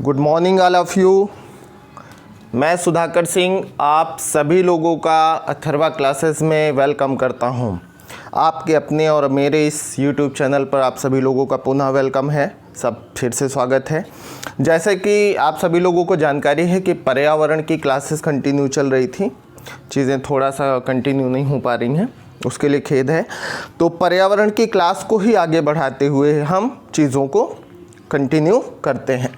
Good morning all of you. मैं सुधाकर सिंह आप सभी लोगों का अथर्वा क्लासेस में वेलकम करता हूं। आपके अपने और मेरे इस यूट्यूब चैनल पर आप सभी लोगों का पुनः वेलकम है, सब फिर से स्वागत है। जैसे कि आप सभी लोगों को जानकारी है कि पर्यावरण की क्लासेस कंटिन्यू चल रही थी, चीज़ें थोड़ा सा कंटिन्यू नहीं हो पा रही हैं, उसके लिए खेद है। तो पर्यावरण की क्लास को ही आगे बढ़ाते हुए हम चीज़ों को कंटिन्यू करते हैं।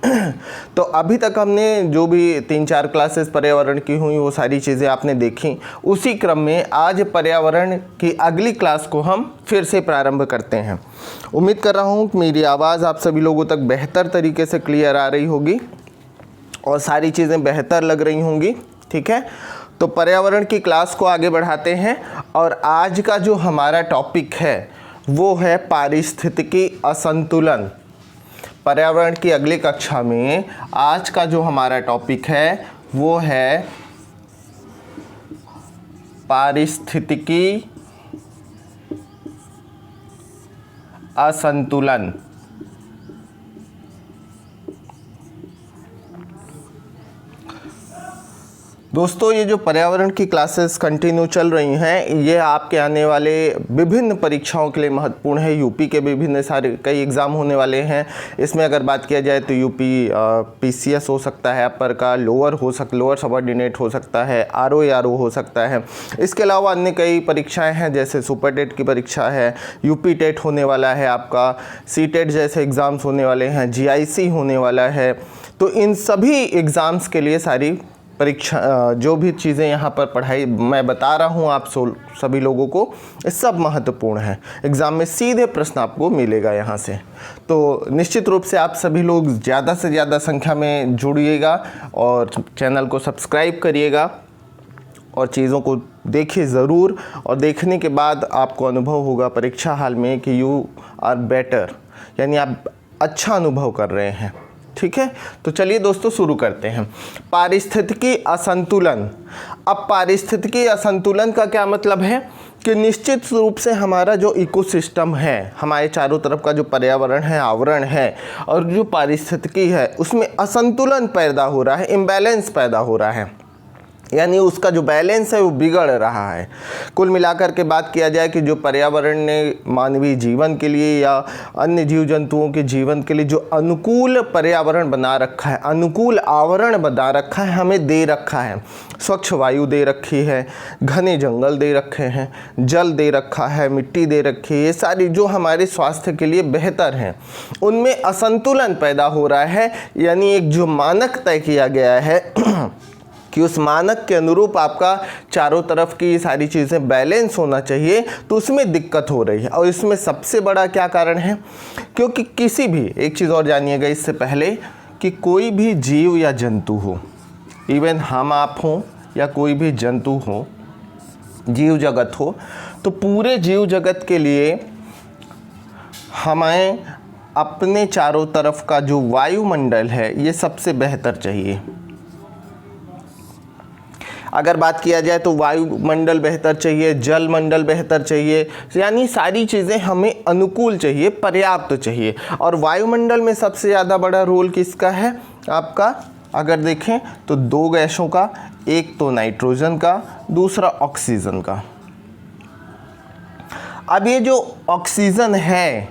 तो अभी तक हमने जो भी 3-4 क्लासेस पर्यावरण की हुई वो सारी चीज़ें आपने देखी। उसी क्रम में आज पर्यावरण की अगली क्लास को हम फिर से प्रारंभ करते हैं। उम्मीद कर रहा हूँ कि मेरी आवाज़ आप सभी लोगों तक बेहतर तरीके से क्लियर आ रही होगी और सारी चीज़ें बेहतर लग रही होंगी। ठीक है, तो पर्यावरण की क्लास को आगे बढ़ाते हैं और आज का जो हमारा टॉपिक है वो है पारिस्थितिकी असंतुलन। पर्यावरण की अगली कक्षा में आज का जो हमारा टॉपिक है वो है पारिस्थितिकी असंतुलन। दोस्तों, ये जो पर्यावरण की क्लासेस कंटिन्यू चल रही हैं ये आपके आने वाले विभिन्न परीक्षाओं के लिए महत्वपूर्ण है। यूपी के विभिन्न सारे कई एग्ज़ाम होने वाले हैं। इसमें अगर बात किया जाए तो यूपी पीसीएस हो सकता है, अपर का लोअर सबऑर्डिनेट हो सकता है, आरओ हो सकता है। इसके अलावा अन्य कई परीक्षाएँ हैं, जैसे सुपर टेट की परीक्षा है, यूपी टेट होने वाला है, आपका सी टेट जैसे एग्ज़ाम्स होने वाले हैं, जीआईसी होने वाला है। तो इन सभी एग्ज़ाम्स के लिए सारी परीक्षा जो भी चीज़ें यहाँ पर पढ़ाई मैं बता रहा हूँ आप सभी लोगों को, ये सब महत्वपूर्ण है। एग्ज़ाम में सीधे प्रश्न आपको मिलेगा यहाँ से। तो निश्चित रूप से आप सभी लोग ज़्यादा से ज़्यादा संख्या में जुड़िएगा और चैनल को सब्सक्राइब करिएगा और चीज़ों को देखिए ज़रूर। और देखने के बाद आपको अनुभव होगा परीक्षा हाल में कि यू आर बेटर, यानी आप अच्छा अनुभव कर रहे हैं। ठीक है, तो चलिए दोस्तों शुरू करते हैं। पारिस्थितिकी असंतुलन। अब पारिस्थितिकी असंतुलन का क्या मतलब है कि निश्चित रूप से हमारा जो इकोसिस्टम है, हमारे चारों तरफ का जो पर्यावरण है, आवरण है और जो पारिस्थितिकी है, उसमें असंतुलन पैदा हो रहा है, इम्बैलेंस पैदा हो रहा है, यानी उसका जो बैलेंस है वो बिगड़ रहा है। कुल मिलाकर के बात किया जाए कि जो पर्यावरण ने मानवीय जीवन के लिए या अन्य जीव जंतुओं के जीवन के लिए जो अनुकूल पर्यावरण बना रखा है, अनुकूल आवरण बना रखा है, हमें दे रखा है। स्वच्छ वायु दे रखी है, घने जंगल दे रखे हैं, जल दे रखा है, मिट्टी दे रखी है, ये सारी जो हमारे स्वास्थ्य के लिए बेहतर हैं, उनमें असंतुलन पैदा हो रहा है। यानी एक जो मानक तय किया गया है कि उस मानक के अनुरूप आपका चारों तरफ की ये सारी चीज़ें बैलेंस होना चाहिए, तो उसमें दिक्कत हो रही है। और इसमें सबसे बड़ा क्या कारण है, क्योंकि किसी भी एक चीज़ और जानिएगा इससे पहले कि कोई भी जीव या जंतु हो, इवन हम आप हों या कोई भी जंतु हो, जीव जगत हो, तो पूरे जीव जगत के लिए हमें अपने चारों तरफ का जो वायुमंडल है ये सबसे बेहतर चाहिए। अगर बात किया जाए तो वायुमंडल बेहतर चाहिए, जल मंडल बेहतर चाहिए, यानी सारी चीज़ें हमें अनुकूल चाहिए, पर्याप्त चाहिए। और वायुमंडल में सबसे ज़्यादा बड़ा रोल किसका है आपका, अगर देखें तो 2 गैसों का, एक तो नाइट्रोजन का, दूसरा ऑक्सीजन का। अब ये जो ऑक्सीजन है,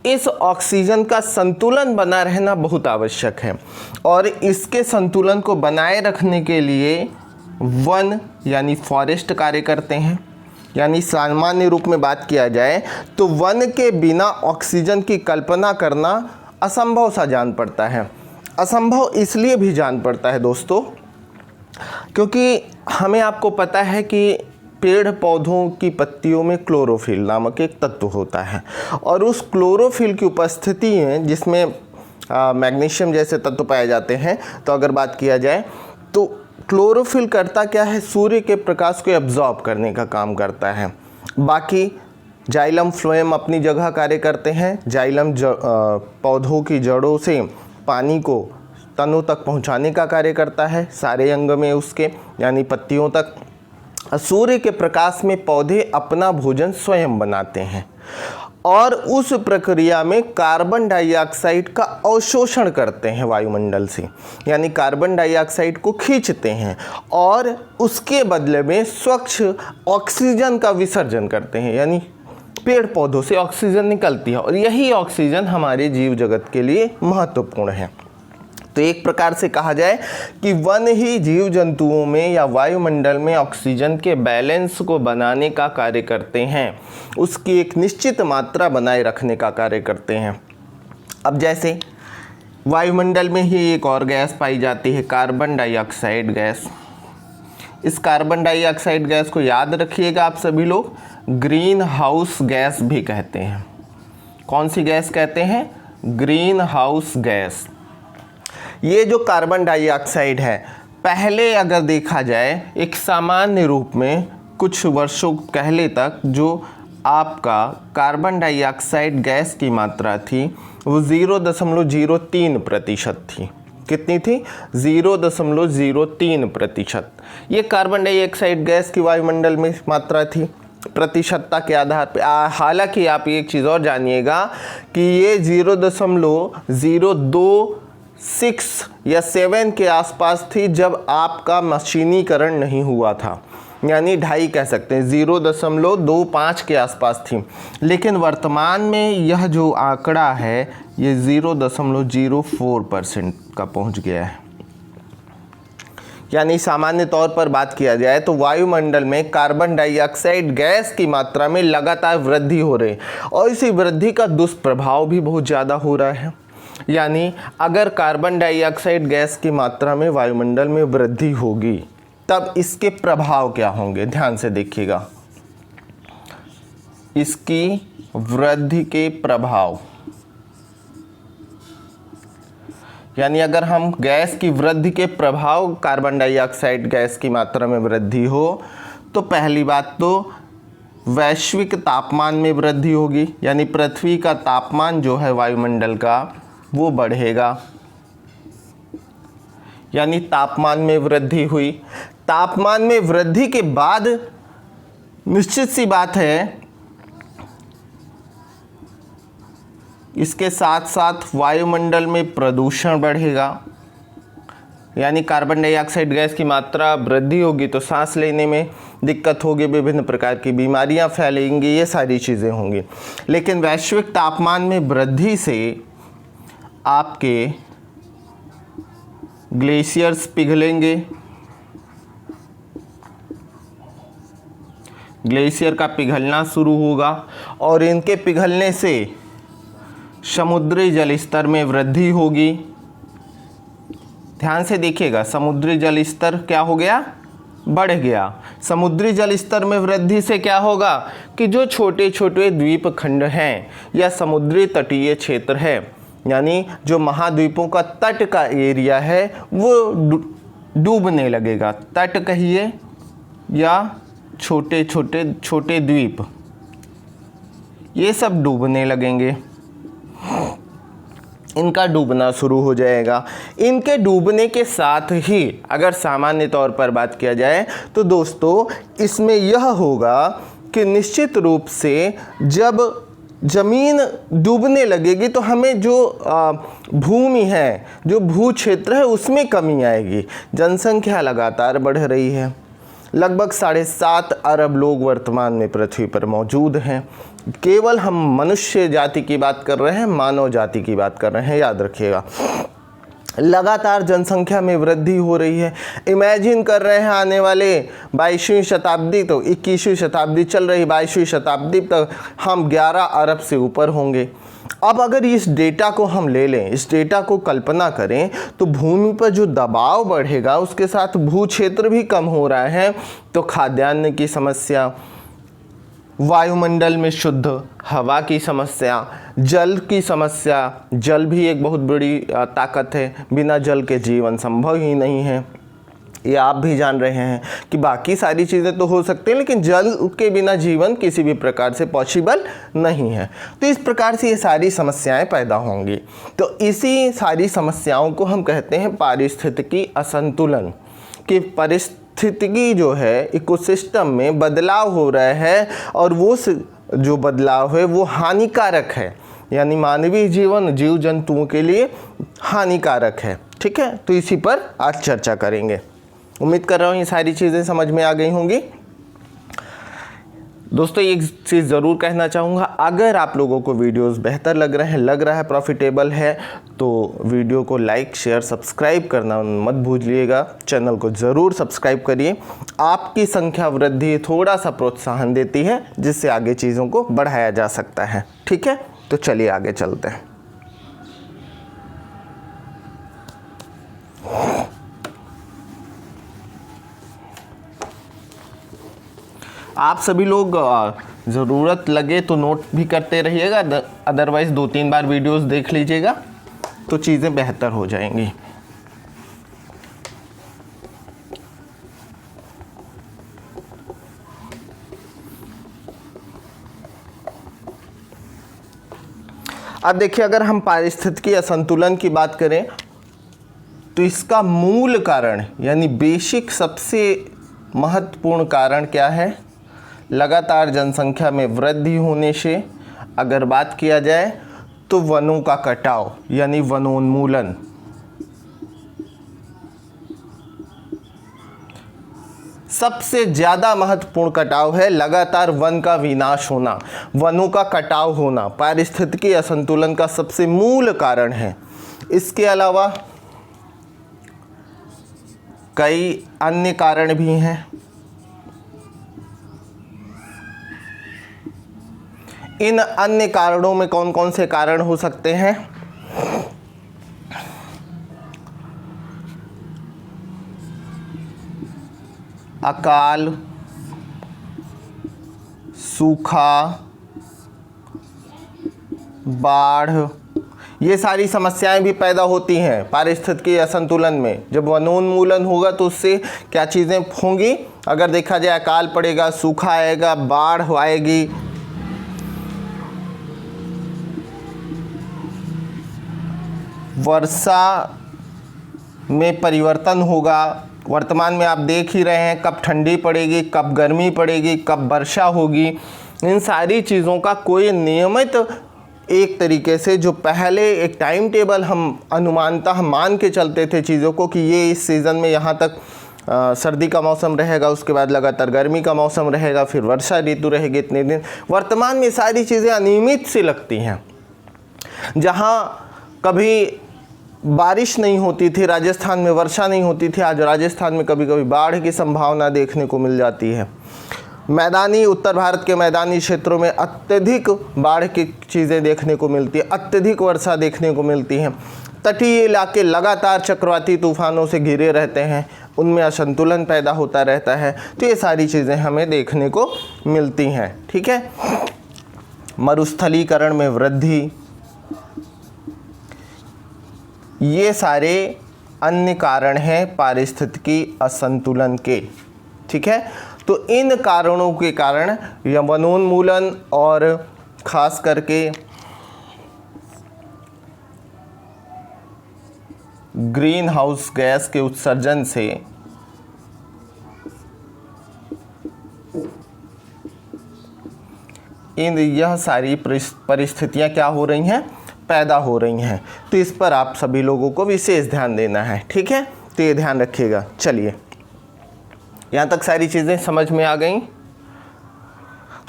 इस ऑक्सीजन का संतुलन बना रहना बहुत आवश्यक है और इसके संतुलन को बनाए रखने के लिए वन यानी फॉरेस्ट कार्य करते हैं। यानी सामान्य रूप में बात किया जाए तो वन के बिना ऑक्सीजन की कल्पना करना असंभव सा जान पड़ता है। असंभव इसलिए भी जान पड़ता है दोस्तों क्योंकि हमें आपको पता है कि पेड़ पौधों की पत्तियों में क्लोरोफिल नामक एक तत्व होता है और उस क्लोरोफिल की उपस्थिति में जिसमें मैग्नीशियम जैसे तत्व पाए जाते हैं, तो अगर बात किया जाए तो क्लोरोफिल करता क्या है, सूर्य के प्रकाश को एब्जॉर्ब करने का काम करता है। बाकी जाइलम फ्लोएम अपनी जगह कार्य करते हैं। जाइलम पौधों की जड़ों से पानी को तनों तक पहुंचाने का कार्य करता है, सारे अंग में उसके, यानी पत्तियों तक। सूर्य के प्रकाश में पौधे अपना भोजन स्वयं बनाते हैं और उस प्रक्रिया में कार्बन डाइऑक्साइड का अवशोषण करते हैं वायुमंडल से, यानी कार्बन डाइऑक्साइड को खींचते हैं और उसके बदले में स्वच्छ ऑक्सीजन का विसर्जन करते हैं, यानी पेड़ पौधों से ऑक्सीजन निकलती है और यही ऑक्सीजन हमारे जीव जगत के लिए महत्वपूर्ण है। तो एक प्रकार से कहा जाए कि वन ही जीव जंतुओं में या वायुमंडल में ऑक्सीजन के बैलेंस को बनाने का कार्य करते हैं, उसकी एक निश्चित मात्रा बनाए रखने का कार्य करते हैं। अब जैसे वायुमंडल में ही एक और गैस पाई जाती है, कार्बन डाइऑक्साइड गैस। इस कार्बन डाइऑक्साइड गैस को याद रखिएगा आप सभी लोग, ग्रीन हाउस गैस भी कहते हैं। कौन सी गैस कहते हैं? Green house gas. ये जो कार्बन डाइऑक्साइड है, पहले अगर देखा जाए एक सामान्य रूप में कुछ वर्षों पहले तक जो आपका कार्बन डाइऑक्साइड गैस की मात्रा थी वो 0.03% थी। कितनी थी? 0.03%। ये कार्बन डाइऑक्साइड गैस की वायुमंडल में मात्रा थी प्रतिशतता के आधार पे। हालांकि आप एक चीज़ और जानिएगा कि ये 0.026 या 7 के आसपास थी जब आपका मशीनीकरण नहीं हुआ था, यानी 2.5 कह सकते हैं, 0.25 के आसपास थी। लेकिन वर्तमान में यह जो आंकड़ा है ये 0.04% का पहुंच गया है। यानी सामान्य तौर पर बात किया जाए तो वायुमंडल में कार्बन डाइऑक्साइड गैस की मात्रा में लगातार वृद्धि हो रही है और इसी वृद्धि का दुष्प्रभाव भी बहुत ज़्यादा हो रहा है। यानी अगर कार्बन डाइऑक्साइड गैस की मात्रा में वायुमंडल में वृद्धि होगी तब इसके प्रभाव क्या होंगे? ध्यान से देखिएगा, इसकी वृद्धि के प्रभाव, यानी अगर हम गैस की वृद्धि के प्रभाव, कार्बन डाइऑक्साइड गैस की मात्रा में वृद्धि हो तो पहली बात तो वैश्विक तापमान में वृद्धि होगी, यानी पृथ्वी का तापमान जो है वायुमंडल का वो बढ़ेगा। यानी तापमान में वृद्धि हुई। तापमान में वृद्धि के बाद निश्चित सी बात है इसके साथ साथ वायुमंडल में प्रदूषण बढ़ेगा, यानी कार्बन डाइऑक्साइड गैस की मात्रा वृद्धि होगी तो सांस लेने में दिक्कत होगी, विभिन्न प्रकार की बीमारियां फैलेंगी, ये सारी चीज़ें होंगी। लेकिन वैश्विक तापमान में वृद्धि से आपके ग्लेशियर्स पिघलेंगे, ग्लेशियर का पिघलना शुरू होगा और इनके पिघलने से समुद्री जल स्तर में वृद्धि होगी। ध्यान से देखिएगा, समुद्री जल स्तर क्या हो गया? बढ़ गया। समुद्री जल स्तर में वृद्धि से क्या होगा कि जो छोटे छोटे द्वीप खंड हैं या समुद्री तटीय क्षेत्र है, यानी जो महाद्वीपों का तट का एरिया है वो डूबने लगेगा। तट कहिए या छोटे छोटे द्वीप, ये सब डूबने लगेंगे, इनका डूबना शुरू हो जाएगा। इनके डूबने के साथ ही अगर सामान्य तौर पर बात किया जाए तो दोस्तों इसमें यह होगा कि निश्चित रूप से जब ज़मीन डूबने लगेगी तो हमें जो भूमि है, जो भू क्षेत्र है उसमें कमी आएगी। जनसंख्या लगातार बढ़ रही है, लगभग 7.5 अरब लोग वर्तमान में पृथ्वी पर मौजूद हैं। केवल हम मनुष्य जाति की बात कर रहे हैं, मानव जाति की बात कर रहे हैं, याद रखिएगा। लगातार जनसंख्या में वृद्धि हो रही है। इमेजिन कर रहे हैं आने वाले 22वीं शताब्दी, तो 21वीं शताब्दी चल रही, 22वीं शताब्दी तक हम 11 अरब से ऊपर होंगे। अब अगर इस डेटा को हम ले लें, इस डेटा को कल्पना करें तो भूमि पर जो दबाव बढ़ेगा उसके साथ भू क्षेत्र भी कम हो रहा है, तो खाद्यान्न की समस्या, वायुमंडल में शुद्ध हवा की समस्या, जल की समस्या, जल भी एक बहुत बड़ी ताकत है, बिना जल के जीवन संभव ही नहीं है। ये आप भी जान रहे हैं कि बाकी सारी चीज़ें तो हो सकती हैं लेकिन जल के बिना जीवन किसी भी प्रकार से पॉसिबल नहीं है। तो इस प्रकार से ये सारी समस्याएं पैदा होंगी। तो इसी सारी समस्याओं को हम कहते हैं पारिस्थितिकी असंतुलन, कि परिस्थितिकी जो है इकोसिस्टम में बदलाव हो रहा है और वो जो बदलाव है वो हानिकारक है, यानी मानवीय जीवन जीव जंतुओं के लिए हानिकारक है। ठीक है, तो इसी पर आज चर्चा करेंगे। उम्मीद कर रहा हूँ ये सारी चीज़ें समझ में आ गई होंगी। दोस्तों एक चीज़ ज़रूर कहना चाहूँगा, अगर आप लोगों को वीडियोस बेहतर लग रहा है प्रॉफिटेबल है, तो वीडियो को लाइक शेयर सब्सक्राइब करना मत भूलिएगा। चैनल को ज़रूर सब्सक्राइब करिए। आपकी संख्या वृद्धि थोड़ा सा प्रोत्साहन देती है, जिससे आगे चीज़ों को बढ़ाया जा सकता है। ठीक है, तो चलिए आगे चलते हैं। आप सभी लोग ज़रूरत लगे तो नोट भी करते रहिएगा, अदरवाइज़ 2-3 बार वीडियोस देख लीजिएगा तो चीज़ें बेहतर हो जाएंगी। अब देखिए, अगर हम पारिस्थितिकी असंतुलन की बात करें तो इसका मूल कारण यानी बेसिक सबसे महत्वपूर्ण कारण क्या है? लगातार जनसंख्या में वृद्धि होने से अगर बात किया जाए तो वनों का कटाव यानी वनोन्मूलन। सबसे ज़्यादा महत्वपूर्ण कटाव है लगातार वन का विनाश होना, वनों का कटाव होना पारिस्थितिकी असंतुलन का सबसे मूल कारण है। इसके अलावा कई अन्य कारण भी हैं। इन अन्य कारणों में कौन कौन से कारण हो सकते हैं? अकाल, सूखा, बाढ़, ये सारी समस्याएं भी पैदा होती हैं पारिस्थितिकी असंतुलन में। जब वनोन्मूलन होगा तो उससे क्या चीज़ें होंगी? अगर देखा जाए, अकाल पड़ेगा, सूखा आएगा, बाढ़ आएगी, वर्षा में परिवर्तन होगा। वर्तमान में आप देख ही रहे हैं कब ठंडी पड़ेगी, कब गर्मी पड़ेगी, कब वर्षा होगी। इन सारी चीज़ों का कोई नियमित एक तरीके से, जो पहले एक टाइम टेबल हम अनुमानता हम मान के चलते थे चीज़ों को कि ये इस सीज़न में यहाँ तक सर्दी का मौसम रहेगा, उसके बाद लगातार गर्मी का मौसम रहेगा, फिर वर्षा ऋतु रहेगी इतने दिन। वर्तमान में सारी चीज़ें अनियमित सी लगती हैं। जहाँ कभी बारिश नहीं होती थी, राजस्थान में वर्षा नहीं होती थी, आज राजस्थान में कभी कभी बाढ़ की संभावना देखने को मिल जाती है। मैदानी उत्तर भारत के मैदानी क्षेत्रों में अत्यधिक बाढ़ की चीज़ें देखने को मिलती है, अत्यधिक वर्षा देखने को मिलती हैं। तटीय इलाके लगातार चक्रवाती तूफानों से घिरे रहते हैं, उनमें असंतुलन पैदा होता रहता है। तो ये सारी चीज़ें हमें देखने को मिलती हैं। ठीक है, मरुस्थलीकरण में वृद्धि, ये सारे अन्य कारण हैं पारिस्थितिकी असंतुलन के। ठीक है, तो इन कारणों के कारण या वनोन्मूलन और खास करके ग्रीन हाउस गैस के उत्सर्जन से यह सारी परिस्थितियां क्या हो रही हैं? पैदा हो रही हैं। तो इस पर आप सभी लोगों को विशेष ध्यान देना है। ठीक है, तो ये ध्यान रखिएगा। चलिए, यहाँ तक सारी चीज़ें समझ में आ गई?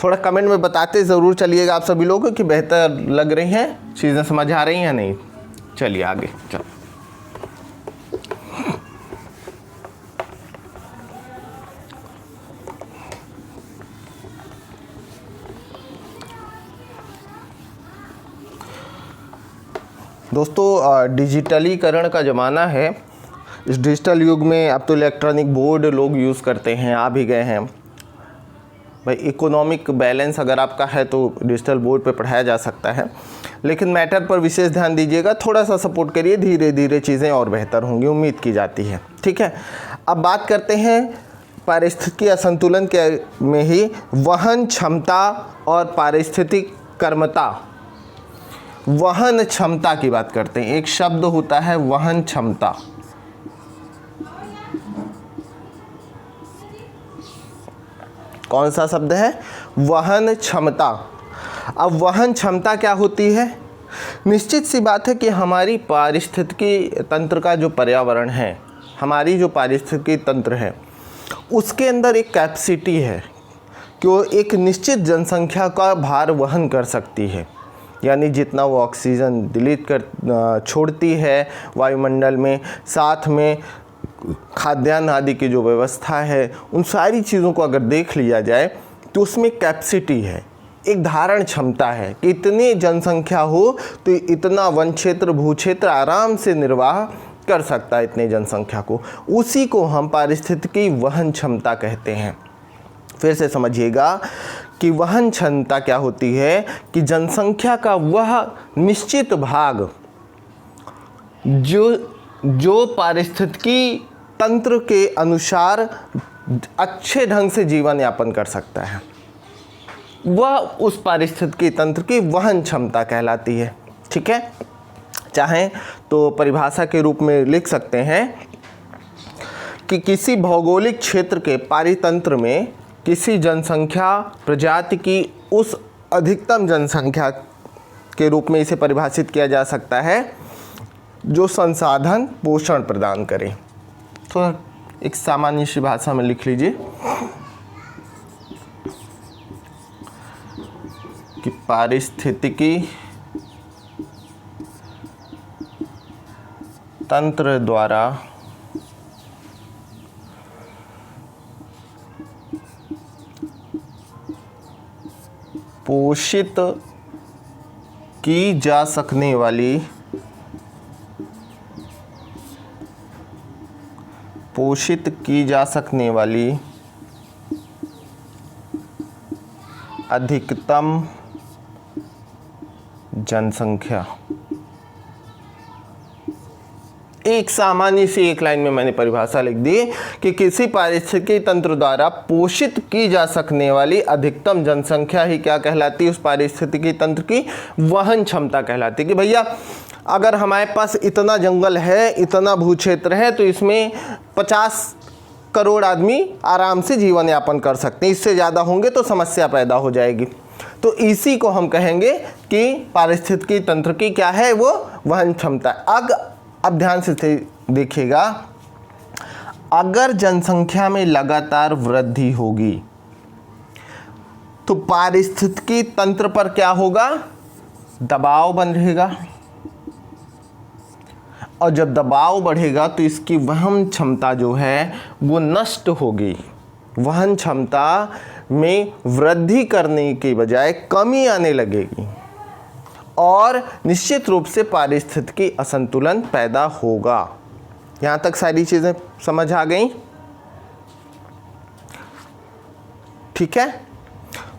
थोड़ा कमेंट में बताते ज़रूर चलिएगा आप सभी लोगों कि बेहतर लग रही हैं, चीज़ें समझ आ रही हैं नहीं। चलिए आगे चलो। दोस्तों डिजिटलीकरण का ज़माना है। इस डिजिटल युग में अब तो इलेक्ट्रॉनिक बोर्ड लोग यूज़ करते हैं, आ भी गए हैं। भाई इकोनॉमिक बैलेंस अगर आपका है तो डिजिटल बोर्ड पे पढ़ाया जा सकता है, लेकिन मैटर पर विशेष ध्यान दीजिएगा, थोड़ा सा सपोर्ट करिए, धीरे धीरे चीज़ें और बेहतर होंगी, उम्मीद की जाती है। ठीक है, अब बात करते हैं पारिस्थितिकी असंतुलन के में ही वहन क्षमता और पारिस्थितिक कर्मता। वहन क्षमता की बात करते हैं। एक शब्द होता है वहन क्षमता। कौन सा शब्द है? वहन क्षमता। अब वहन क्षमता क्या होती है? निश्चित सी बात है कि हमारी पारिस्थितिकी तंत्र का जो पर्यावरण है, हमारी जो पारिस्थितिकी तंत्र है, उसके अंदर एक कैपेसिटी है कि वो एक निश्चित जनसंख्या का भार वहन कर सकती है। यानी जितना वो ऑक्सीजन डिलीट कर छोड़ती है वायुमंडल में, साथ में खाद्यान्न आदि की जो व्यवस्था है, उन सारी चीज़ों को अगर देख लिया जाए तो उसमें कैपेसिटी है, एक धारण क्षमता है कि इतनी जनसंख्या हो तो इतना वन क्षेत्र भू क्षेत्र आराम से निर्वाह कर सकता है इतनी जनसंख्या को। उसी को हम पारिस्थितिकी वहन क्षमता कहते हैं। फिर से समझिएगा कि वहन क्षमता क्या होती है कि जनसंख्या का वह निश्चित भाग जो पारिस्थितिकी तंत्र के अनुसार अच्छे ढंग से जीवन यापन कर सकता है, वह उस पारिस्थितिकी तंत्र की वहन क्षमता कहलाती है। ठीक है, चाहें तो परिभाषा के रूप में लिख सकते हैं कि किसी भौगोलिक क्षेत्र के पारितंत्र में किसी जनसंख्या प्रजाति की उस अधिकतम जनसंख्या के रूप में इसे परिभाषित किया जा सकता है जो संसाधन पोषण प्रदान करे। तो एक सामान्य सी भाषा में लिख लीजिए कि पारिस्थितिकी तंत्र द्वारा पोषित की जा सकने वाली अधिकतम जनसंख्या। एक सामान्य सी एक लाइन में मैंने परिभाषा लिख दी कि किसी पारिस्थितिकी तंत्र द्वारा पोषित की जा सकने वाली अधिकतम जनसंख्या ही क्या कहलाती है? उस पारिस्थितिकी तंत्र की वहन क्षमता कहलाती है। कि भैया अगर हमारे पास इतना जंगल है, इतना भू क्षेत्र है, तो इसमें 50 करोड़ आदमी आराम से जीवन यापन कर सकते हैं। इससे ज़्यादा होंगे तो समस्या पैदा हो जाएगी। तो इसी को हम कहेंगे कि पारिस्थितिकी तंत्र की क्या है? वो वहन क्षमता। अब ध्यान से देखिएगा, अगर जनसंख्या में लगातार वृद्धि होगी तो पारिस्थितिकी तंत्र पर क्या होगा? दबाव बन रहेगा, और जब दबाव बढ़ेगा तो इसकी वहन क्षमता जो है वो नष्ट होगी। वहन क्षमता में वृद्धि करने की बजाय कमी आने लगेगी और निश्चित रूप से पारिस्थितिकी असंतुलन पैदा होगा। यहाँ तक सारी चीज़ें समझ आ गई? ठीक है,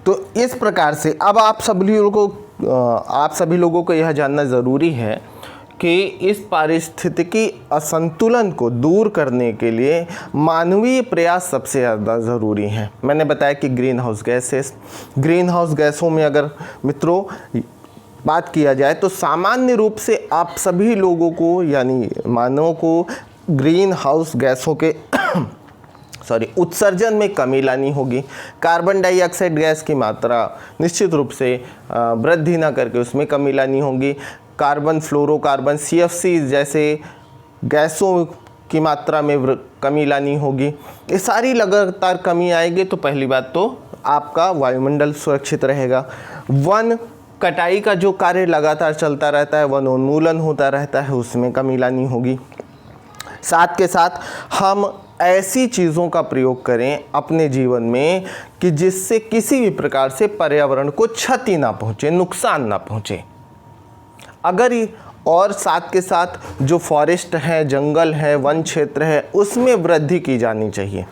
तो इस प्रकार से अब आप सभी लोगों को यह जानना ज़रूरी है कि इस पारिस्थितिकी असंतुलन को दूर करने के लिए मानवीय प्रयास सबसे ज़्यादा ज़रूरी हैं। मैंने बताया कि ग्रीन हाउस गैसों में अगर मित्रों बात किया जाए तो सामान्य रूप से आप सभी लोगों को यानी मानवों को ग्रीन हाउस गैसों के उत्सर्जन में कमी लानी होगी। कार्बन डाइऑक्साइड गैस की मात्रा निश्चित रूप से वृद्धि न करके उसमें कमी लानी होगी। कार्बन फ्लोरोकार्बन CFC जैसे गैसों की मात्रा में कमी लानी होगी। ये सारी लगातार कमी आएगी तो पहली बात तो आपका वायुमंडल सुरक्षित रहेगा। वन कटाई का जो कार्य लगातार चलता रहता है, वन उन्मूलन होता रहता है, उसमें कमी लानी होगी। साथ के साथ हम ऐसी चीज़ों का प्रयोग करें अपने जीवन में कि जिससे किसी भी प्रकार से पर्यावरण को क्षति ना पहुँचे, नुकसान ना पहुँचे। और साथ के साथ जो फॉरेस्ट है, जंगल है, वन क्षेत्र है, उसमें वृद्धि की जानी चाहिए।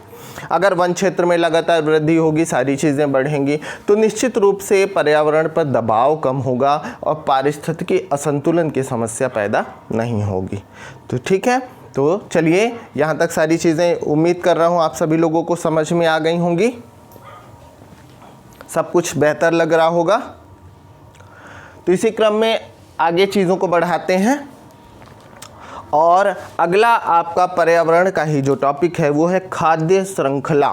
अगर वन क्षेत्र में लगातार वृद्धि होगी, सारी चीज़ें बढ़ेंगी, तो निश्चित रूप से पर्यावरण पर दबाव कम होगा और पारिस्थितिकी असंतुलन की समस्या पैदा नहीं होगी। तो ठीक है, तो चलिए यहाँ तक सारी चीज़ें उम्मीद कर रहा हूँ आप सभी लोगों को समझ में आ गई होंगी, सब कुछ बेहतर लग रहा होगा। तो इसी क्रम में आगे चीज़ों को बढ़ाते हैं और अगला आपका पर्यावरण का ही जो टॉपिक है वो है खाद्य श्रृंखला।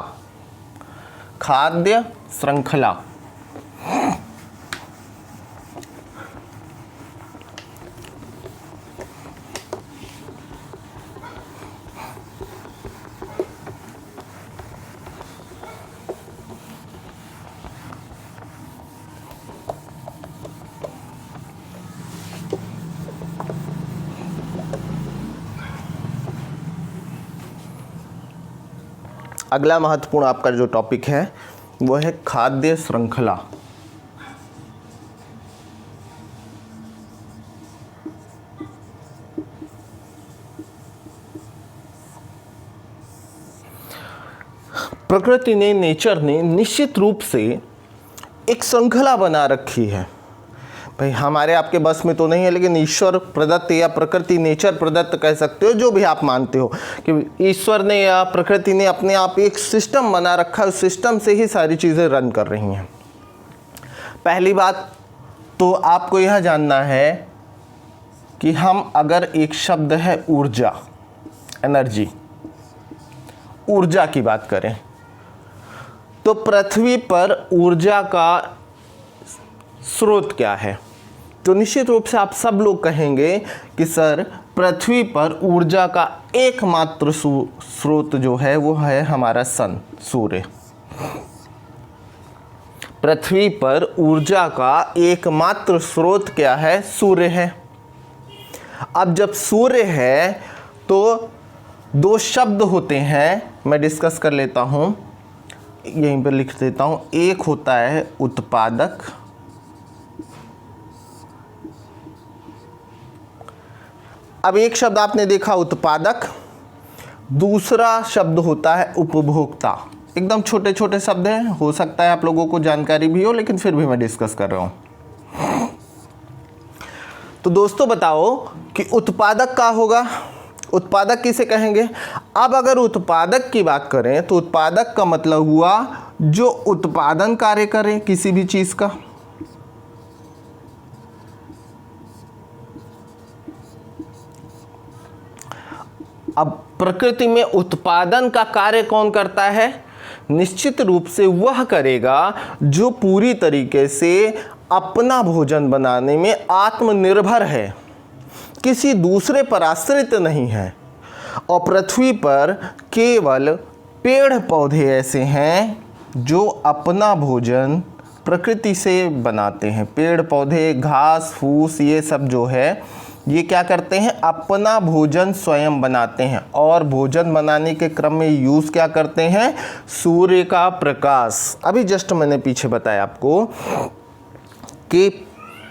अगला महत्वपूर्ण आपका जो टॉपिक है वो है खाद्य श्रृंखला। प्रकृति ने, नेचर ने निश्चित रूप से एक श्रृंखला बना रखी है। भाई हमारे आपके बस में तो नहीं है, लेकिन ईश्वर प्रदत्त या प्रकृति, नेचर प्रदत्त कह सकते हो, जो भी आप मानते हो कि ईश्वर ने या प्रकृति ने अपने आप एक सिस्टम बना रखा है, उस सिस्टम से ही सारी चीज़ें रन कर रही हैं। पहली बात तो आपको यह जानना है कि हम अगर एक शब्द है ऊर्जा, एनर्जी, ऊर्जा की बात करें तो पृथ्वी पर ऊर्जा का स्रोत क्या है? तो निश्चित रूप से आप सब लोग कहेंगे कि सर पृथ्वी पर ऊर्जा का एकमात्र स्रोत जो है वो है हमारा सन, सूर्य। पृथ्वी पर ऊर्जा का एकमात्र स्रोत क्या है? सूर्य है। अब जब सूर्य है तो दो शब्द होते हैं, मैं डिस्कस कर लेता हूं, यहीं पर लिख देता हूं। एक होता है उत्पादक, अब एक शब्द आपने देखा उत्पादक, दूसरा शब्द होता है उपभोक्ता। एकदम छोटे छोटे शब्द हैं, हो सकता है आप लोगों को जानकारी भी हो, लेकिन फिर भी मैं डिस्कस कर रहा हूं। तो दोस्तों बताओ कि उत्पादक क्या होगा? उत्पादक किसे कहेंगे? अब अगर उत्पादक की बात करें तो उत्पादक का मतलब हुआ जो उत्पादन कार्य करे किसी भी चीज का। अब प्रकृति में उत्पादन का कार्य कौन करता है? निश्चित रूप से वह करेगा जो पूरी तरीके से अपना भोजन बनाने में आत्मनिर्भर है, किसी दूसरे पर आश्रित नहीं है। और पृथ्वी पर केवल पेड़ पौधे ऐसे हैं जो अपना भोजन प्रकृति से बनाते हैं। पेड़ पौधे, घास फूस, ये सब जो है ये क्या करते हैं? अपना भोजन स्वयं बनाते हैं। और भोजन बनाने के क्रम में यूज़ क्या करते हैं? सूर्य का प्रकाश। अभी जस्ट मैंने पीछे बताया आपको कि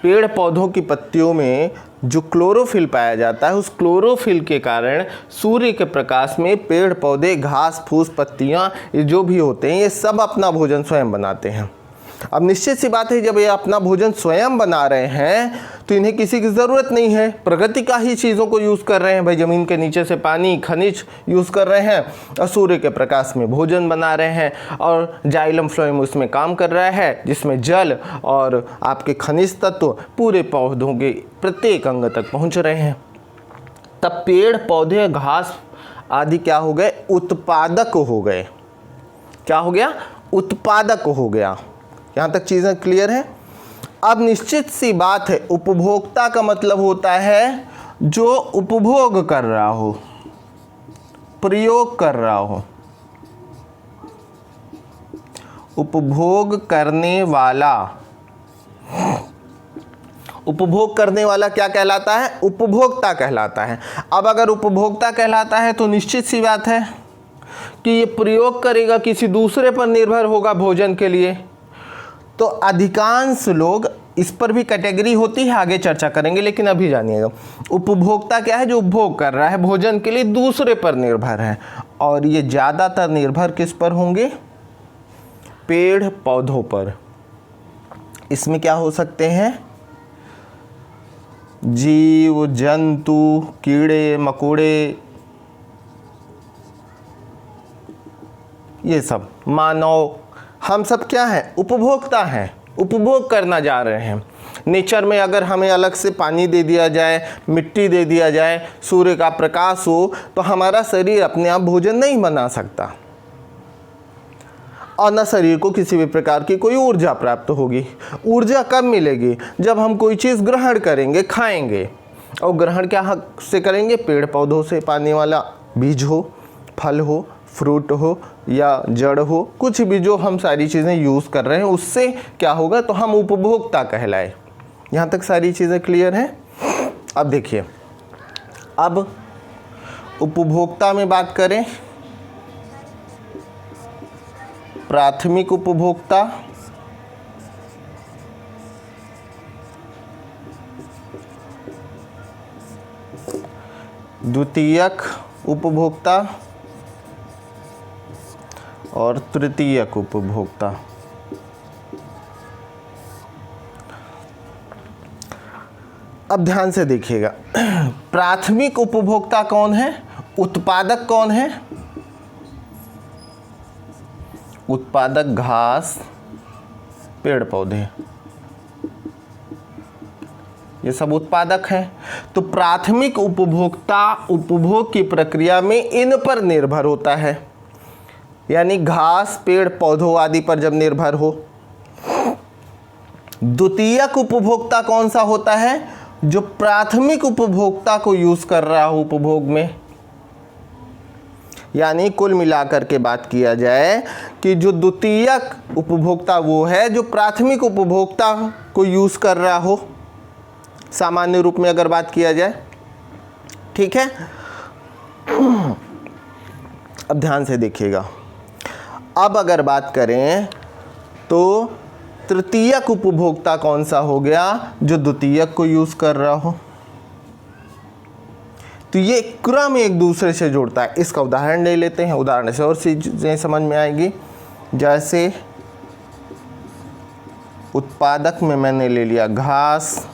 पेड़ पौधों की पत्तियों में जो क्लोरोफिल पाया जाता है, उस क्लोरोफिल के कारण सूर्य के प्रकाश में पेड़ पौधे, घास फूस, पत्तियां, ये जो भी होते हैं ये सब अपना भोजन स्वयं बनाते हैं। अब निश्चित सी बात है, जब ये अपना भोजन स्वयं बना रहे हैं तो इन्हें किसी की ज़रूरत नहीं है, प्रकृति का ही चीज़ों को यूज़ कर रहे हैं। भाई ज़मीन के नीचे से पानी, खनिज यूज़ कर रहे हैं और सूर्य के प्रकाश में भोजन बना रहे हैं। और जाइलम फ्लोएम उसमें काम कर रहा है, जिसमें जल और आपके खनिज तत्व पूरे पौधों के प्रत्येक अंग तक पहुँच रहे हैं। तब पेड़ पौधे, घास आदि क्या हो गए? उत्पादक हो गए। क्या हो गया? उत्पादक हो गया। यहाँ तक चीज़ें क्लियर है? अब निश्चित सी बात है, उपभोक्ता का मतलब होता है जो उपभोग कर रहा हो, प्रयोग कर रहा हो। उपभोग करने वाला, उपभोग करने वाला क्या कहलाता है? उपभोक्ता कहलाता है। अब अगर उपभोक्ता कहलाता है तो निश्चित सी बात है कि ये प्रयोग करेगा, किसी दूसरे पर निर्भर होगा भोजन के लिए। तो अधिकांश लोग, इस पर भी कैटेगरी होती है, आगे चर्चा करेंगे, लेकिन अभी जानिएगा उपभोक्ता क्या है? जो उपभोग कर रहा है भोजन के लिए, दूसरे पर निर्भर है। और ये ज़्यादातर निर्भर किस पर होंगे? पेड़ पौधों पर। इसमें क्या हो सकते हैं? जीव जंतु, कीड़े मकोड़े, ये सब, मानव, हम सब क्या हैं? उपभोक्ता हैं, उपभोग करना जा रहे हैं। नेचर में अगर हमें अलग से पानी दे दिया जाए, मिट्टी दे दिया जाए, सूर्य का प्रकाश हो, तो हमारा शरीर अपने आप भोजन नहीं बना सकता और न शरीर को किसी भी प्रकार की कोई ऊर्जा प्राप्त होगी। ऊर्जा कब मिलेगी? जब हम कोई चीज़ ग्रहण करेंगे, खाएंगे। और ग्रहण क्या से करेंगे? पेड़ पौधों से, पाने वाला बीज हो, फल हो, फ्रूट हो या जड़ हो, कुछ भी जो हम सारी चीज़ें यूज़ कर रहे हैं, उससे क्या होगा? तो हम उपभोक्ता कहलाए। यहाँ तक सारी चीज़ें क्लियर हैं? अब देखिए, अब उपभोक्ता में बात करें प्राथमिक उपभोक्ता, द्वितीयक उपभोक्ता और तृतीयक उपभोक्ता। अब ध्यान से देखिएगा, प्राथमिक उपभोक्ता कौन है, उत्पादक कौन है? उत्पादक घास, पेड़ पौधे, ये सब उत्पादक हैं। तो प्राथमिक उपभोक्ता उपभोग की प्रक्रिया में इन पर निर्भर होता है, यानी घास, पेड़ पौधों आदि पर जब निर्भर हो। द्वितीयक उपभोक्ता कौन सा होता है? जो प्राथमिक उपभोक्ता को यूज कर रहा हो उपभोग में। यानी कुल मिलाकर के बात किया जाए कि जो द्वितीयक उपभोक्ता वो है जो प्राथमिक उपभोक्ता को यूज कर रहा हो, सामान्य रूप में अगर बात किया जाए। ठीक है, अब ध्यान से देखिएगा। अब अगर बात करें तो तृतीयक उपभोक्ता कौन सा हो गया? जो द्वितीयक को यूज कर रहा हो। तो ये क्रम एक दूसरे से जुड़ता है। इसका उदाहरण ले लेते हैं, उदाहरण से और चीजें समझ में आएगी। जैसे उत्पादक में मैंने ले लिया घास,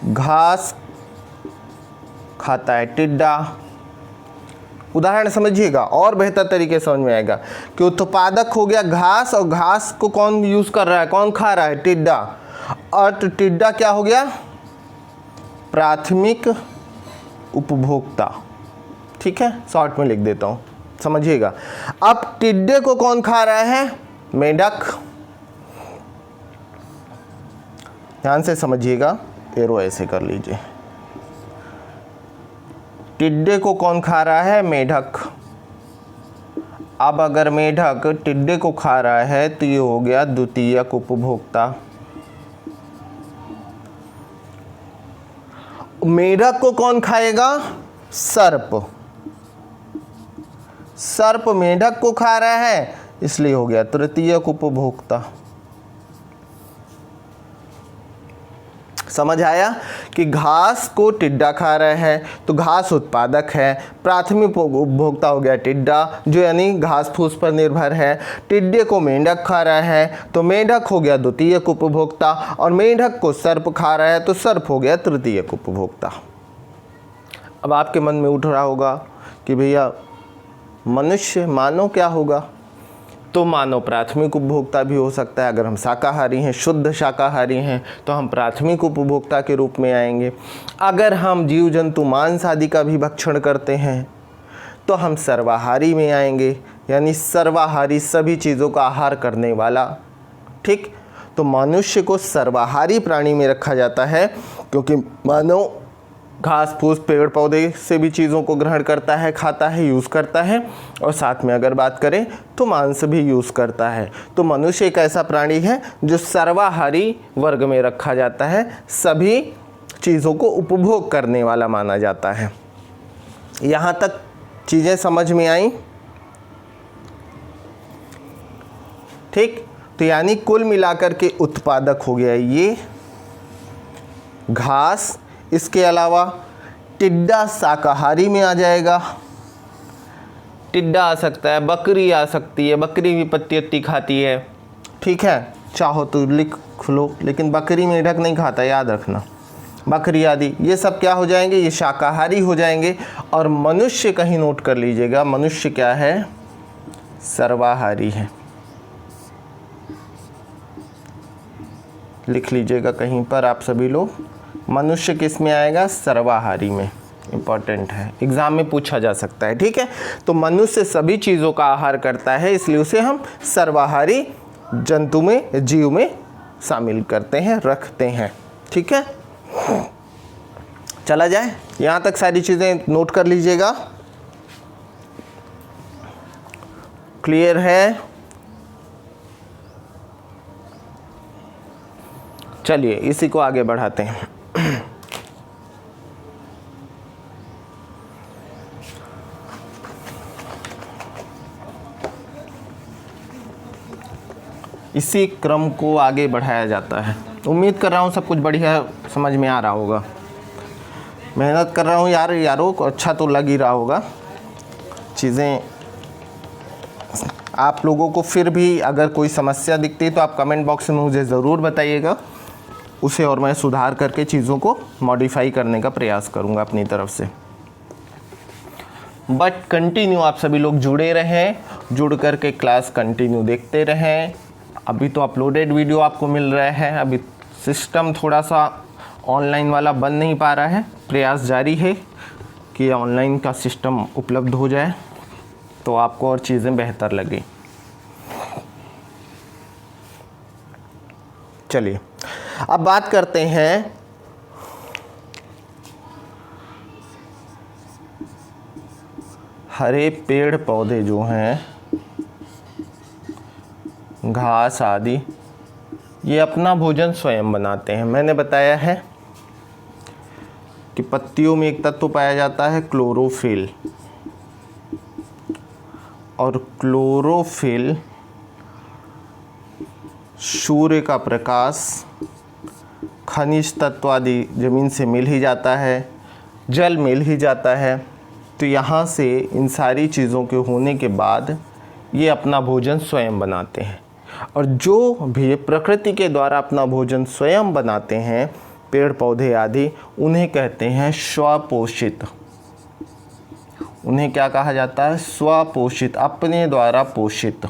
घास खाता है टिड्डा। उदाहरण समझिएगा और बेहतर तरीके से समझ में आएगा कि उत्पादक हो गया घास, और घास को कौन यूज कर रहा है, कौन खा रहा है? टिड्डा। और तो टिड्डा क्या हो गया? प्राथमिक उपभोक्ता। ठीक है, शॉर्ट में लिख देता हूं, समझिएगा। अब टिड्डे को कौन खा रहा है? मेंढक। ध्यान से समझिएगा, एरो ऐसे कर लीजिए। टिड्डे को कौन खा रहा है? मेंढक। अब अगर मेंढक टिड्डे को खा रहा है तो ये हो गया द्वितीयक उपभोक्ता। मेंढक को कौन खाएगा? सर्प। सर्प मेंढक को खा रहा है, इसलिए हो गया तृतीयक उपभोक्ता। समझ आया कि घास को टिड्डा खा रहा है तो घास उत्पादक है, प्राथमिक उपभोक्ता हो गया टिड्डा जो यानी घास फूस पर निर्भर है। टिड्डे को मेंढक खा रहा है तो मेंढक हो गया द्वितीयक उपभोक्ता, और मेंढक को सर्प खा रहा है तो सर्प हो गया तृतीयक उपभोक्ता। अब आपके मन में उठ रहा होगा कि भैया मनुष्य मानव क्या होगा? तो मानव प्राथमिक उपभोक्ता भी हो सकता है। अगर हम शाकाहारी हैं, शुद्ध शाकाहारी हैं, तो हम प्राथमिक उपभोक्ता के रूप में आएंगे। अगर हम जीव जंतु मांस आदि का भी भक्षण करते हैं तो हम सर्वाहारी में आएंगे, यानी सर्वाहारी, सभी चीज़ों का आहार करने वाला। ठीक, तो मनुष्य को सर्वाहारी प्राणी में रखा जाता है क्योंकि मानव घास फूस पेड़ पौधे से भी चीज़ों को ग्रहण करता है, खाता है, यूज़ करता है, और साथ में अगर बात करें तो मांस भी यूज़ करता है। तो मनुष्य एक ऐसा प्राणी है जो सर्वाहारी वर्ग में रखा जाता है, सभी चीज़ों को उपभोग करने वाला माना जाता है। यहाँ तक चीज़ें समझ में आई? ठीक, तो यानी कुल मिलाकर के उत्पादक हो गया ये घास। इसके अलावा टिड्डा शाकाहारी में आ जाएगा। टिड्डा आ सकता है, बकरी आ सकती है, बकरी भी पत्ती उत्ती खाती है। ठीक है, चाहो तो लिख लो, लेकिन बकरी मेंढक नहीं खाता, याद रखना। बकरी आदि ये सब क्या हो जाएंगे? ये शाकाहारी हो जाएंगे। और मनुष्य कहीं नोट कर लीजिएगा, मनुष्य क्या है? सर्वाहारी है। लिख लीजिएगा कहीं पर आप सभी लोग, मनुष्य किस में आएगा? सर्वाहारी में। इंपॉर्टेंट है, एग्जाम में पूछा जा सकता है। ठीक है, तो मनुष्य सभी चीज़ों का आहार करता है, इसलिए उसे हम सर्वाहारी जंतु में, जीव में शामिल करते हैं, रखते हैं। ठीक है, चला जाए, यहाँ तक सारी चीज़ें नोट कर लीजिएगा। क्लियर है? चलिए इसी को आगे बढ़ाते हैं। इसी क्रम को आगे बढ़ाया जाता है। उम्मीद कर रहा हूँ सब कुछ बढ़िया समझ में आ रहा होगा। मेहनत कर रहा हूँ यारों को अच्छा तो लग ही रहा होगा चीज़ें। आप लोगों को फिर भी अगर कोई समस्या दिखती है तो आप कमेंट बॉक्स में मुझे ज़रूर बताइएगा, उसे और मैं सुधार करके चीज़ों को मॉडिफाई करने का प्रयास करूँगा अपनी तरफ से। बट कंटिन्यू आप सभी लोग जुड़े रहें, जुड़ करके क्लास कंटिन्यू देखते रहें। अभी तो अपलोडेड वीडियो आपको मिल रहा है, अभी सिस्टम थोड़ा सा ऑनलाइन वाला बन नहीं पा रहा है। प्रयास जारी है कि ऑनलाइन का सिस्टम उपलब्ध हो जाए तो आपको और चीज़ें बेहतर लगे। चलिए अब बात करते हैं हरे पेड़ पौधे जो हैं, घास आदि, ये अपना भोजन स्वयं बनाते हैं। मैंने बताया है कि पत्तियों में एक तत्व पाया जाता है क्लोरोफिल, और क्लोरोफिल सूर्य का प्रकाश, खनिज तत्व आदि ज़मीन से मिल ही जाता है, जल मिल ही जाता है। तो यहाँ से इन सारी चीज़ों के होने के बाद ये अपना भोजन स्वयं बनाते हैं। और जो भी प्रकृति के द्वारा अपना भोजन स्वयं बनाते हैं, पेड़ पौधे आदि, उन्हें कहते हैं स्वपोषित। उन्हें क्या कहा जाता है? स्वपोषित, अपने द्वारा पोषित।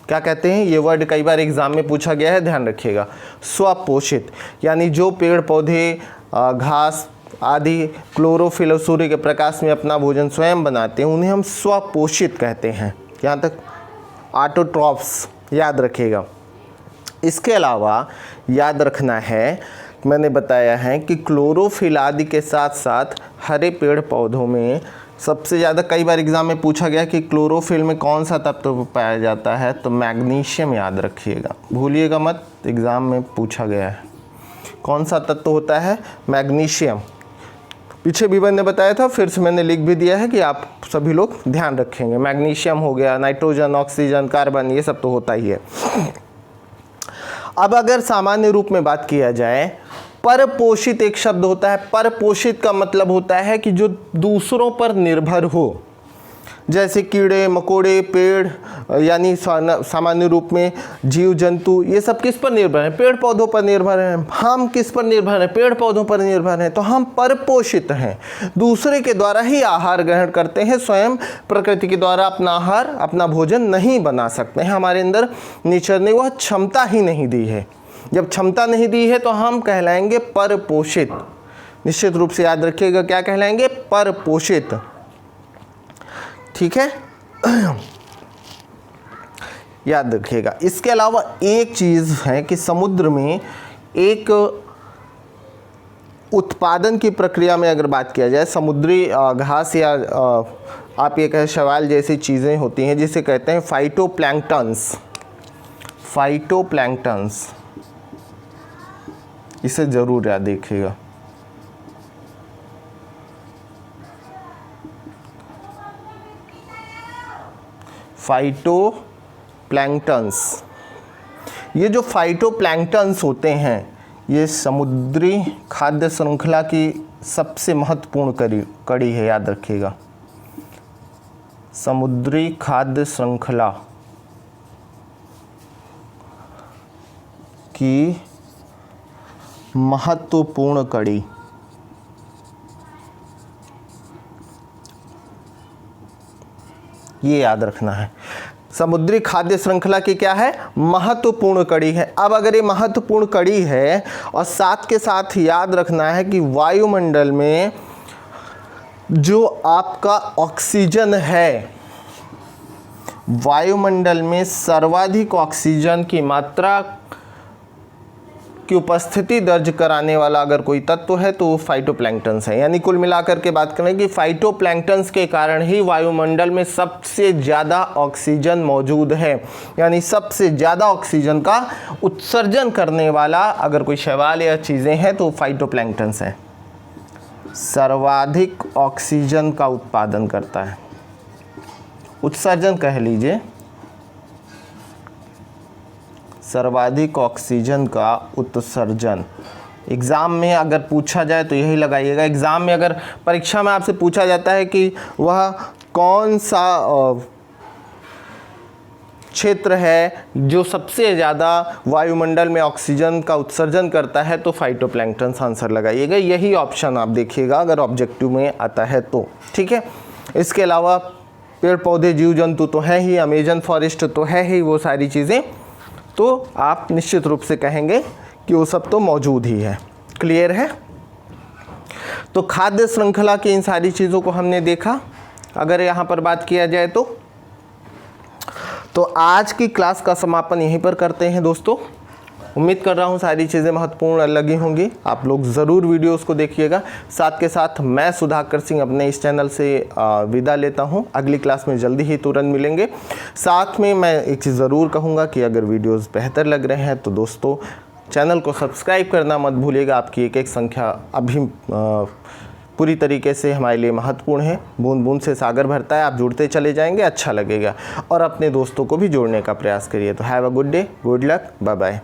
क्या कहते हैं? ये वर्ड कई बार एग्जाम में पूछा गया है, ध्यान रखिएगा। स्वपोषित यानी जो पेड़ पौधे, घास आदि क्लोरोफिल और सूर्य के प्रकाश में अपना भोजन स्वयं बनाते हैं, उन्हें हम स्वपोषित कहते हैं। यहाँ तक ऑटोट्रॉफ्स याद रखिएगा। इसके अलावा याद रखना है, मैंने बताया है कि क्लोरोफिल आदि के साथ साथ हरे पेड़ पौधों में सबसे ज़्यादा कई बार एग्ज़ाम में पूछा गया कि क्लोरोफिल में कौन सा तत्व पाया जाता है, तो मैग्नीशियम याद रखिएगा, भूलिएगा मत, एग्ज़ाम में पूछा गया है। कौन सा तत्व होता है? मैग्नीशियम। पीछे भी मैंने बताया था, फिर से मैंने लिख भी दिया है कि आप सभी लोग ध्यान रखेंगे। मैग्नीशियम हो गया, नाइट्रोजन, ऑक्सीजन, कार्बन, ये सब तो होता ही है। अब अगर सामान्य रूप में बात किया जाए, परपोषित एक शब्द होता है। परपोषित का मतलब होता है कि जो दूसरों पर निर्भर हो, जैसे कीड़े मकोड़े, पेड़, यानी सामान्य रूप में जीव जंतु, ये सब किस पर निर्भर हैं? पेड़ पौधों पर निर्भर हैं। हम किस पर निर्भर हैं? पेड़ पौधों पर निर्भर हैं। तो हम परपोषित हैं, दूसरे के द्वारा ही आहार ग्रहण करते हैं, स्वयं प्रकृति के द्वारा अपना आहार, अपना भोजन नहीं बना सकते हैं। हमारे अंदर नेचर ने वह क्षमता ही नहीं दी है। जब क्षमता नहीं दी है तो हम कहलाएंगे परपोषित। निश्चित रूप से याद रखिएगा, क्या कहलाएंगे? परपोषित। ठीक है, याद रखिएगा। इसके अलावा एक चीज़ है कि समुद्र में एक उत्पादन की प्रक्रिया में अगर बात किया जाए, समुद्री घास या आप ये कहें शैवाल जैसी चीज़ें होती हैं, जिसे कहते हैं फाइटोप्लैंक्टन्स। फाइटोप्लैंक्टन्स, इसे ज़रूर याद रखिएगा। फाइटोप्लैंक्टन्स, ये जो फाइटोप्लैंक्टन्स होते हैं, ये समुद्री खाद्य श्रृंखला की सबसे महत्वपूर्ण कड़ी है, याद रखिएगा। समुद्री खाद्य श्रृंखला की महत्वपूर्ण कड़ी। ये याद रखना है, समुद्री खाद्य श्रृंखला की क्या है? महत्वपूर्ण कड़ी है। अब अगर ये महत्वपूर्ण कड़ी है, और साथ के साथ याद रखना है कि वायुमंडल में जो आपका ऑक्सीजन है, वायुमंडल में सर्वाधिक ऑक्सीजन की मात्रा की उपस्थिति दर्ज कराने वाला अगर कोई तत्व है तो वो फाइटोप्लैंक्टन्स है। यानी कुल मिलाकर के बात करें कि फाइटोप्लैंक्टन्स के कारण ही वायुमंडल में सबसे ज़्यादा ऑक्सीजन मौजूद है। यानी सबसे ज़्यादा ऑक्सीजन का उत्सर्जन करने वाला अगर कोई शैवाल या चीज़ें हैं तो फाइटोप्लैंक्टन्स है। सर्वाधिक ऑक्सीजन का उत्पादन करता है, उत्सर्जन कह लीजिए, सर्वाधिक ऑक्सीजन का उत्सर्जन। एग्ज़ाम में अगर पूछा जाए तो यही लगाइएगा। एग्ज़ाम में अगर परीक्षा में आपसे पूछा जाता है कि वह कौन सा क्षेत्र है जो सबसे ज़्यादा वायुमंडल में ऑक्सीजन का उत्सर्जन करता है, तो फाइटोप्लैंक्टन आंसर लगाइएगा। यही ऑप्शन आप देखिएगा अगर ऑब्जेक्टिव में आता है तो, ठीक है। इसके अलावा पेड़ पौधे जीव जंतु तो है ही, अमेजन फॉरेस्ट तो है ही, वो सारी चीज़ें तो आप निश्चित रूप से कहेंगे कि वो सब तो मौजूद ही है। क्लियर है? तो खाद्य श्रृंखला की इन सारी चीज़ों को हमने देखा। अगर यहाँ पर बात किया जाए तो आज की क्लास का समापन यहीं पर करते हैं दोस्तों। उम्मीद कर रहा हूँ सारी चीज़ें महत्वपूर्ण लगी होंगी। आप लोग ज़रूर वीडियोस को देखिएगा। साथ के साथ मैं सुधाकर सिंह अपने इस चैनल से विदा लेता हूँ। अगली क्लास में जल्दी ही तुरंत मिलेंगे। साथ में मैं एक चीज़ ज़रूर कहूँगा कि अगर वीडियोस बेहतर लग रहे हैं तो दोस्तों चैनल को सब्सक्राइब करना मत भूलिएगा। आपकी एक एक संख्या अभी पूरी तरीके से हमारे लिए महत्वपूर्ण है। बूंद बूंद से सागर भरता है, आप जुड़ते चले जाएंगे, अच्छा लगेगा। और अपने दोस्तों को भी जोड़ने का प्रयास करिए। तो have a good day, good luck, bye bye.